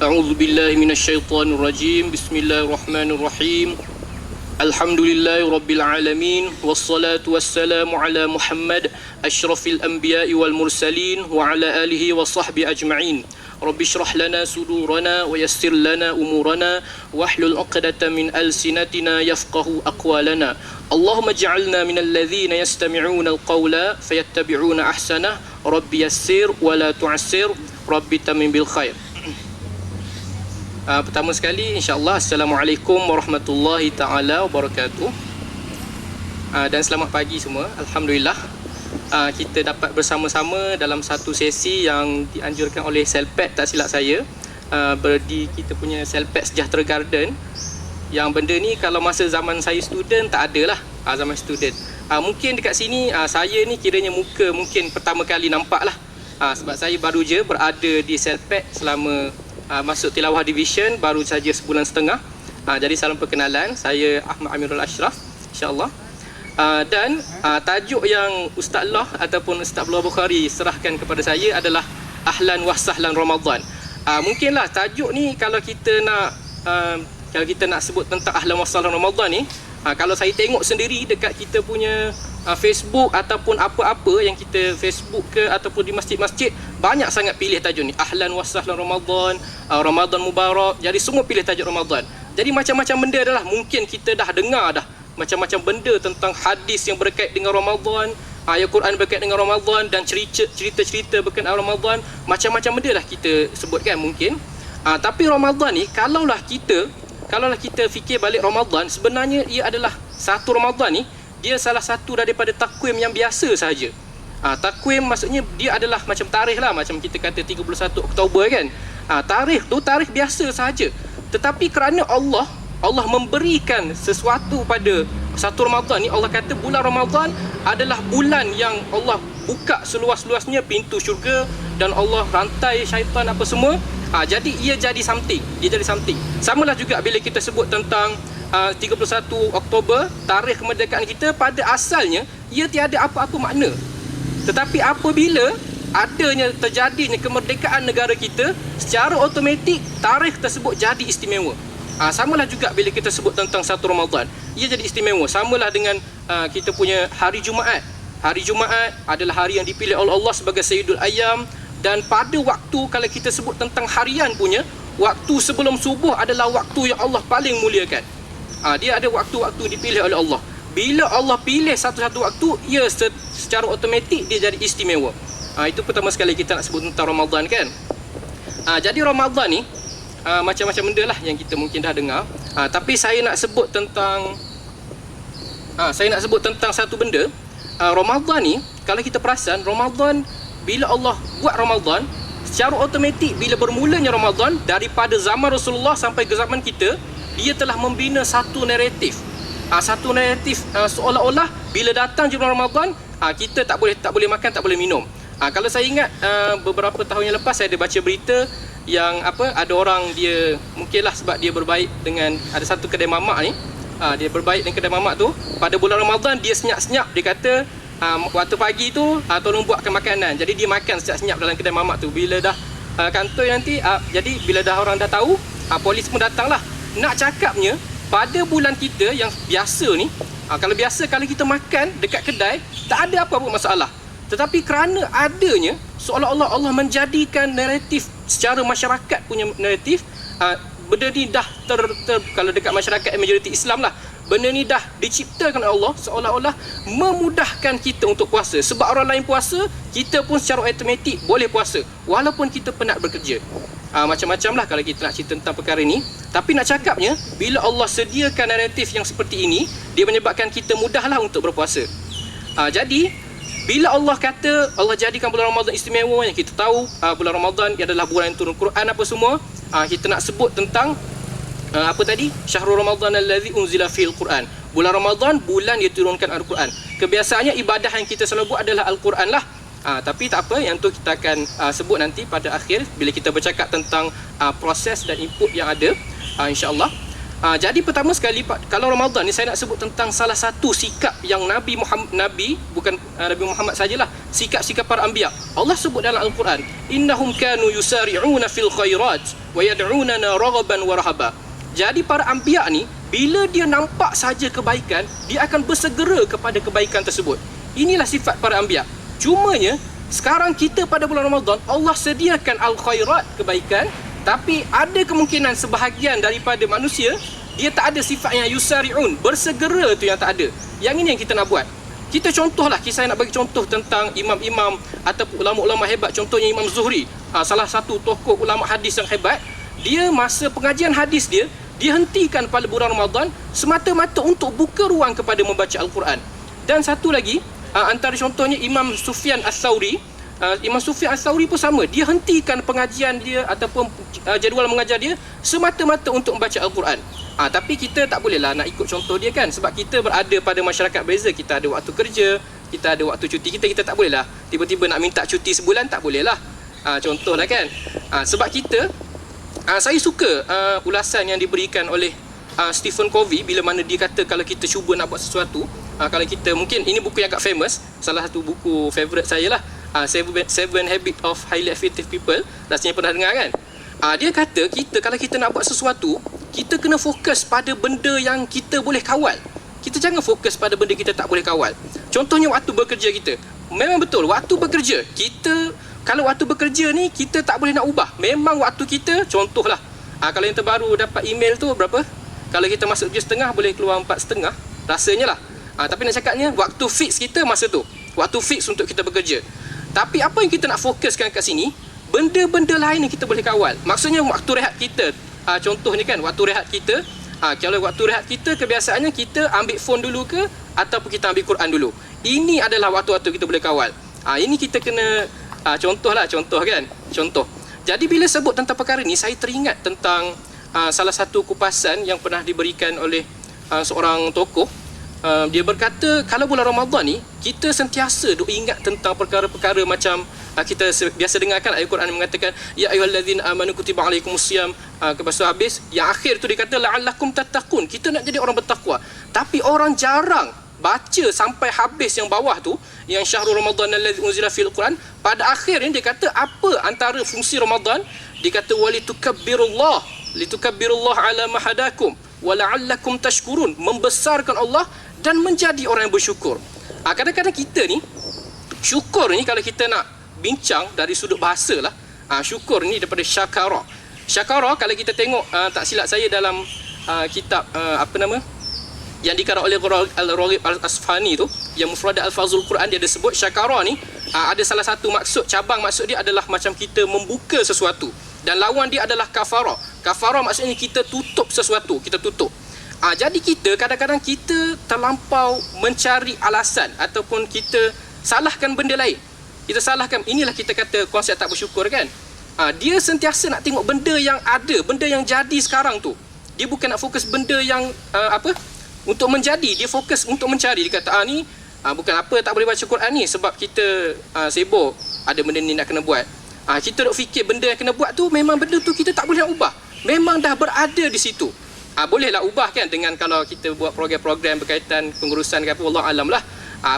A'udzu billahi minasyaitonir rajim. Bismillahirrahmanirrahim. Alhamdulillahi rabbil alamin wassalatu wassalamu ala Muhammad asyrafil anbiya'i wal mursalin wa ala alihi wa sahbihi ajma'in. Rabbi shrah lana sudurana wa yassir lana umurana wahlul 'uqdatam min alsinatina yafqahu aqwalana. Allahumma ij'alna minal ladzina yastami'una alqawla fayattabi'una ahsanah. Rabbi yassir wa la tu'assir. Rabbi tamim bil khair. Pertama sekali, insya-Allah, Assalamualaikum warahmatullahi taala wabarakatuh. Dan selamat pagi semua. Alhamdulillah, kita dapat bersama-sama dalam satu sesi yang dianjurkan oleh Selpet, tak silap saya, di kita punya Selpet Sejahtera Garden. Yang benda ni kalau masa zaman saya student tak ada lah, zaman student. Mungkin dekat sini saya ni kiranya muka mungkin pertama kali nampak lah, sebab saya baru je berada di Selpet selama masuk Tilawah Division baru saja sebulan setengah. Jadi salam perkenalan, saya Ahmad Amirul Ashraf, insya-Allah. Dan tajuk yang Ustaz Allah ataupun Ustaz Abdullah Bukhari serahkan kepada saya adalah Ahlan wa Sahlan Ramadan. Mungkinlah tajuk ni kalau kita nak sebut tentang Ahlan wa Sahlan Ramadan ni, kalau saya tengok sendiri dekat kita punya Facebook ataupun apa-apa yang kita Facebook ke ataupun di masjid-masjid, banyak sangat pilih tajuk ni, Ahlan wa Sahlan Ramadan, Ramadan Mubarak. Jadi semua pilih tajuk Ramadan. Jadi macam-macam benda adalah mungkin kita dah dengar dah macam-macam benda tentang hadis yang berkait dengan Ramadan, ayat Quran berkait dengan Ramadan, dan cerita-cerita berkait dengan Ramadan. Macam-macam benda lah kita sebutkan mungkin. Tapi Ramadan ni kalaulah kita fikir balik Ramadan, sebenarnya ia adalah satu Ramadan ni, dia salah satu daripada takwim yang biasa sahaja. Takwim maksudnya dia adalah macam tarikh lah, macam kita kata 31 Oktober kan. Tarikh tu tarikh biasa sahaja. Tetapi kerana Allah memberikan sesuatu pada satu Ramadan ni, Allah kata bulan Ramadan adalah bulan yang Allah buka seluas-luasnya pintu syurga dan Allah rantai syaitan apa semua. Jadi ia jadi something. Samalah juga bila kita sebut tentang 31 Oktober, tarikh kemerdekaan kita, pada asalnya ia tiada apa-apa makna. Tetapi apabila terjadinya kemerdekaan negara kita, secara automatik tarikh tersebut jadi istimewa. Samalah juga bila kita sebut tentang satu Ramadan, ia jadi istimewa. Samalah dengan kita punya hari Jumaat. Hari Jumaat adalah hari yang dipilih oleh Allah sebagai Sayyidul Ayyam. Dan pada waktu, kalau kita sebut tentang harian punya, waktu sebelum subuh adalah waktu yang Allah paling muliakan. Dia ada waktu-waktu dipilih oleh Allah. Bila Allah pilih satu-satu waktu, ia secara automatik dia jadi istimewa. Itu pertama sekali kita nak sebut tentang Ramadan kan. Jadi Ramadan ni macam-macam benda lah yang kita mungkin dah dengar. Tapi saya nak sebut tentang satu benda. Ramadan ni, kalau kita perasan, Ramadan, bila Allah buat Ramadan, secara automatik bila bermulanya Ramadan, daripada zaman Rasulullah sampai ke zaman kita, dia telah membina satu naratif. Seolah-olah bila datang je bulan Ramadan, kita tak boleh makan, tak boleh minum. Kalau saya ingat beberapa tahun yang lepas, saya ada baca berita yang ada orang, dia mungkinlah sebab dia berbaik dengan ada satu kedai mamak ni, dia berbaik dengan kedai mamak tu. Pada bulan Ramadan dia senyap-senyap, dia kata waktu pagi tu tolong buatkan makanan. Jadi dia makan senyap-senyap dalam kedai mamak tu. Bila dah kantoi nanti, jadi bila dah orang dah tahu, polis pun datanglah. Nak cakapnya, pada bulan kita yang biasa ni, kalau kita makan dekat kedai, tak ada apa-apa masalah. Tetapi kerana adanya, seolah-olah Allah menjadikan naratif secara masyarakat punya naratif, benda ni dah kalau dekat masyarakat majoriti Islam lah, benda ni dah diciptakan oleh Allah seolah-olah memudahkan kita untuk puasa. Sebab orang lain puasa, kita pun secara automatik boleh puasa walaupun kita penat bekerja. Macam-macam lah kalau kita nak cerita tentang perkara ni. Tapi nak cakapnya, bila Allah sediakan naratif yang seperti ini, dia menyebabkan kita mudahlah untuk berpuasa. Jadi bila Allah kata, Allah jadikan bulan Ramadan istimewa, yang kita tahu bulan Ramadan adalah bulan yang turun Quran apa semua, kita nak sebut tentang apa tadi? Syahrul Ramadan allazi unzila fil Quran. Bulan Ramadan, bulan dia turunkan Al-Quran. Kebiasaannya ibadah yang kita selalu buat adalah Al-Quran lah. Tapi tak apa, yang tu kita akan sebut nanti pada akhir bila kita bercakap tentang proses dan input yang ada, insya-Allah. Jadi pertama sekali kalau Ramadan ni saya nak sebut tentang salah satu sikap yang Nabi Muhammad sajalah, sikap-sikap para anbiya. Allah sebut dalam Al-Quran, innahum kanu yusari'una fil khairat wa yad'unana raghaban wa rahaba. Jadi para anbiya ni bila dia nampak saja kebaikan, dia akan bersegera kepada kebaikan tersebut. Inilah sifat para anbiya. Cumanya sekarang kita pada bulan Ramadan, Allah sediakan al-khairat, kebaikan, tapi ada kemungkinan sebahagian daripada manusia dia tak ada sifat yang yusari'un, bersegera tu yang tak ada. Yang ini yang kita nak buat. Kita contohlah, saya nak bagi contoh tentang imam-imam ataupun ulama-ulama hebat. Contohnya Imam Zuhri, salah satu tokoh ulama hadis yang hebat. Dia masa pengajian hadis dia hentikan pada bulan Ramadan semata-mata untuk buka ruang kepada membaca Al-Quran. Dan satu lagi, antara contohnya Imam Sufyan As-Sauri. Imam Sufyan As-Sauri pun sama, dia hentikan pengajian dia ataupun jadual mengajar dia semata-mata untuk membaca Al-Quran. Tapi kita tak bolehlah nak ikut contoh dia kan, sebab kita berada pada masyarakat beza. Kita ada waktu kerja, kita ada waktu cuti kita tak bolehlah tiba-tiba nak minta cuti sebulan, tak bolehlah. Contohlah kan. Sebab kita saya suka ulasan yang diberikan oleh Stephen Covey bila mana dia kata kalau kita cuba nak buat sesuatu, kalau kita, mungkin ini buku yang agak famous, salah satu buku favourite saya lah, Seven Habits of Highly Effective People. Rasanya pernah dengar kan? Dia kata kalau kita nak buat sesuatu, kita kena fokus pada benda yang kita boleh kawal. Kita jangan fokus pada benda kita tak boleh kawal. Contohnya waktu bekerja kita. Memang betul, waktu bekerja kita, kalau waktu bekerja ni kita tak boleh nak ubah. Memang waktu kita, contohlah, kalau yang terbaru dapat email tu berapa? Kalau kita masuk 7.30 boleh keluar 4.30 rasanya lah. Tapi nak cakapnya waktu fix kita masa tu, waktu fix untuk kita bekerja. Tapi apa yang kita nak fokuskan kat sini, benda-benda lain yang kita boleh kawal. Maksudnya waktu rehat kita, contohnya kan, waktu rehat kita, kalau waktu rehat kita kebiasaannya kita ambil phone dulu ke, ataupun kita ambil Quran dulu. Ini adalah waktu-waktu kita boleh kawal. Ini kita kena contoh kan, contoh. Jadi bila sebut tentang perkara ni, saya teringat tentang salah satu kupasan yang pernah diberikan oleh seorang tokoh. Dia berkata kalau bulan Ramadan ni kita sentiasa duk ingat tentang perkara-perkara macam kita biasa dengarkan ayat Quran yang mengatakan ya ayyuhallazina amanu kutiba alaikumusiyam, lepas tu habis yang akhir tu dia kata la'allakum tattaqun. Kita nak jadi orang bertakwa, tapi orang jarang baca sampai habis yang bawah tu, yang syahrul ramadan allazi unzila fil Quran. Pada akhir ni dia kata apa antara fungsi Ramadan? Dia kata litukabbirullaha ala ma hadakum wa la'allakum tashkurun, membesarkan Allah dan menjadi orang yang bersyukur. Kadang-kadang kita ni, syukur ni kalau kita nak bincang dari sudut bahasa lah, syukur ni daripada syakara. Syakara kalau kita tengok, tak silap saya dalam kitab yang dikarang oleh Al-Raghib Al-Asfahani tu, yang Mufradat Al-Fazul Quran, dia ada sebut syakara ni ada salah satu maksud, cabang maksud dia adalah macam kita membuka sesuatu, dan lawan dia adalah kafara. Kafara maksudnya kita tutup sesuatu, kita tutup. Jadi kita kadang-kadang kita terlampau mencari alasan ataupun kita salahkan benda lain. Kita salahkan, inilah kita kata konsep tak bersyukur kan. Dia sentiasa nak tengok benda yang ada, benda yang jadi sekarang tu. Dia bukan nak fokus benda yang untuk menjadi, dia fokus untuk mencari. Dia kata ni bukan apa tak boleh baca Quran ni sebab kita sibuk, ada benda ni nak kena buat. Kita duk fikir benda yang kena buat tu, memang benda tu kita tak boleh nak ubah. Memang dah berada di situ. Bolehlah ubah kan, dengan kalau kita buat program-program berkaitan pengurusan ke apa, wallahu alam lah.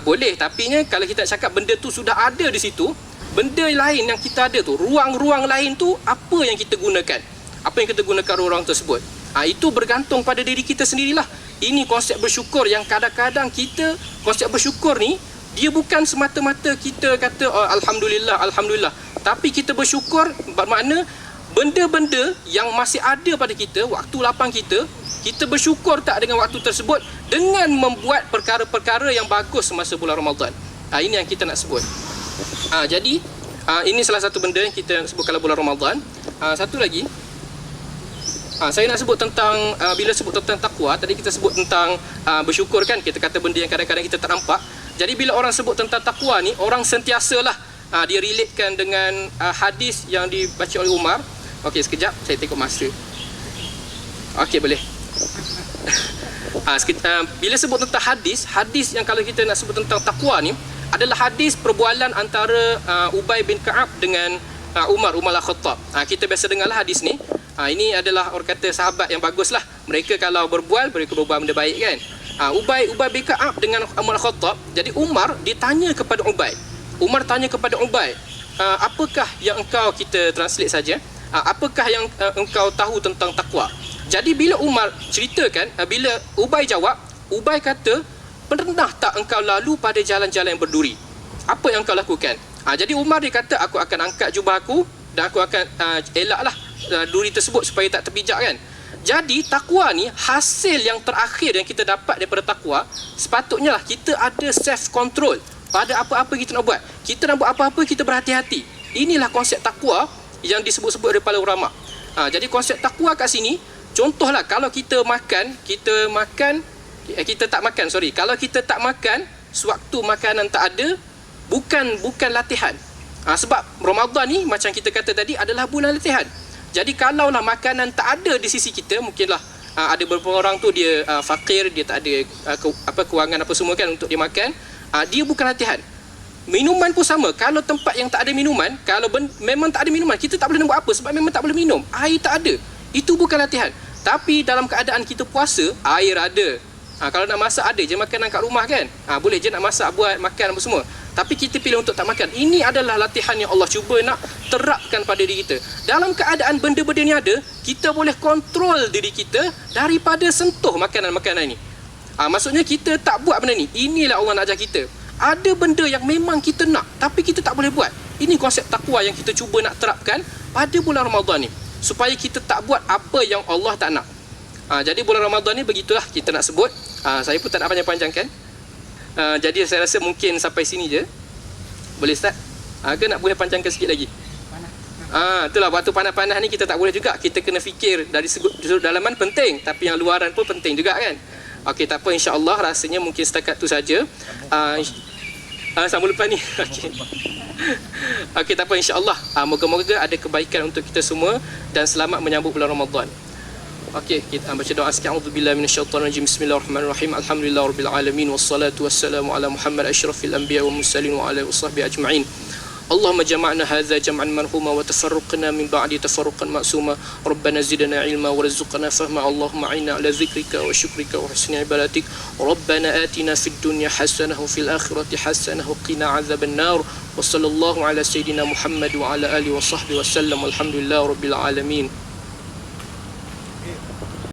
Boleh, tapi kalau kita cakap benda tu sudah ada di situ, benda lain yang kita ada tu, ruang-ruang lain tu, apa yang kita gunakan? Apa yang kita gunakan ruang tersebut? Itu bergantung pada diri kita sendirilah. Ini konsep bersyukur yang kadang-kadang kita, konsep bersyukur ni, dia bukan semata-mata kita kata alhamdulillah, alhamdulillah. Tapi kita bersyukur bermakna benda-benda yang masih ada pada kita, waktu lapang kita bersyukur tak dengan waktu tersebut dengan membuat perkara-perkara yang bagus semasa bulan Ramadan. Ini yang kita nak sebut. Jadi ini salah satu benda yang kita nak sebut kalau bulan Ramadan. Satu lagi, saya nak sebut tentang bila sebut tentang takwa, tadi kita sebut tentang bersyukur kan, kita kata benda yang kadang-kadang kita tak nampak. Jadi bila orang sebut tentang takwa ni, orang sentiasalah dia relatekan dengan hadis yang dibaca oleh Umar. Okey, sekejap saya tengok masa. Okey, boleh. Bila sebut tentang hadis yang kalau kita nak sebut tentang takwa ni adalah hadis perbualan antara Ubay bin Ka'ab dengan Umar Al-Khattab. Kita biasa dengarlah hadis ni. Ini adalah orang kata sahabat yang bagus lah. Mereka kalau berbual, mereka berbual benda baik kan. Ubay backup up dengan Umar Khattab. Jadi Umar ditanya kepada Ubay. Umar tanya kepada Ubay, apakah yang engkau, kita translate saja, apakah yang engkau tahu tentang takwa? Jadi bila Umar ceritakan, bila Ubay jawab, Ubay kata, pernah tak engkau lalu pada jalan-jalan yang berduri? Apa yang engkau lakukan? Jadi Umar dia kata, aku akan angkat jubah aku dan aku akan elaklah duri tersebut supaya tak terpijak kan. Jadi takwa ni, hasil yang terakhir yang kita dapat daripada takwa, sepatutnya lah kita ada self control pada apa-apa kita nak buat. Kita nak buat apa-apa, kita berhati-hati. Inilah konsep takwa yang disebut-sebut oleh para ulama. Jadi konsep takwa kat sini, contohlah kalau kita tak makan, kalau kita tak makan sewaktu makanan tak ada, bukan latihan. Sebab Ramadan ni macam kita kata tadi adalah bulan latihan. Jadi kalaulah makanan tak ada di sisi kita, mungkinlah ada beberapa orang tu dia fakir, dia tak ada kewangan apa semua kan untuk dia makan, dia bukan latihan. Minuman pun sama. Kalau tempat yang tak ada minuman, kalau memang tak ada minuman, kita tak boleh nak buat apa sebab memang tak boleh minum. Air tak ada. Itu bukan latihan. Tapi dalam keadaan kita puasa, air ada. Kalau nak masak ada je makanan kat rumah kan. Boleh je nak masak, buat makan apa semua. Tapi kita pilih untuk tak makan. Ini adalah latihan yang Allah cuba nak terapkan pada diri kita. Dalam keadaan benda-benda ni ada, kita boleh kontrol diri kita daripada sentuh makanan-makanan ni. Maksudnya kita tak buat benda ni. Inilah Allah nak ajar kita. Ada benda yang memang kita nak tapi kita tak boleh buat. Ini konsep takwa yang kita cuba nak terapkan pada bulan Ramadan ni, supaya kita tak buat apa yang Allah tak nak. Jadi bulan Ramadan ni begitulah kita nak sebut. Saya pun tak nak panjang-panjangkan. Jadi saya rasa mungkin sampai sini je. Boleh start? Ke nak boleh panjangkan sikit lagi? Itulah waktu panas-panas ni kita tak boleh juga. Kita kena fikir dari sudut dalaman penting, tapi yang luaran pun penting juga kan. Okey, tak apa, insya-Allah rasanya mungkin setakat tu saja. Sambung lepas ni. Okey, tak apa, insya-Allah. Moga-moga ada kebaikan untuk kita semua dan selamat menyambut bulan Ramadan. Okey, kita baca doa sikit. A'udzubillahi minasyaitonirrajim. Bismillahirrahmanirrahim. Alhamdulillahirabbil alamin wassalatu wassalamu ala Muhammad asyrafil anbiya wal mursalin wa ala washabihi ajma'in. Allahumma jama'na hadza jam'an marhuma wa tafarraqna min ba'di tafarruqan ma'suma. Rabbana zidna ilma warzuqna fahma. Allahumma 'inna 'ala dzikrika wa syukrika wa husni ibadatik. Rabbana atina fid dunya hasanah wa fil akhirati hasanah wa qina 'adzaban nar. Wa sallallahu ala sayidina Muhammad wa ala alihi wa sahbihi wa sallam. Alhamdulillahirabbil alamin.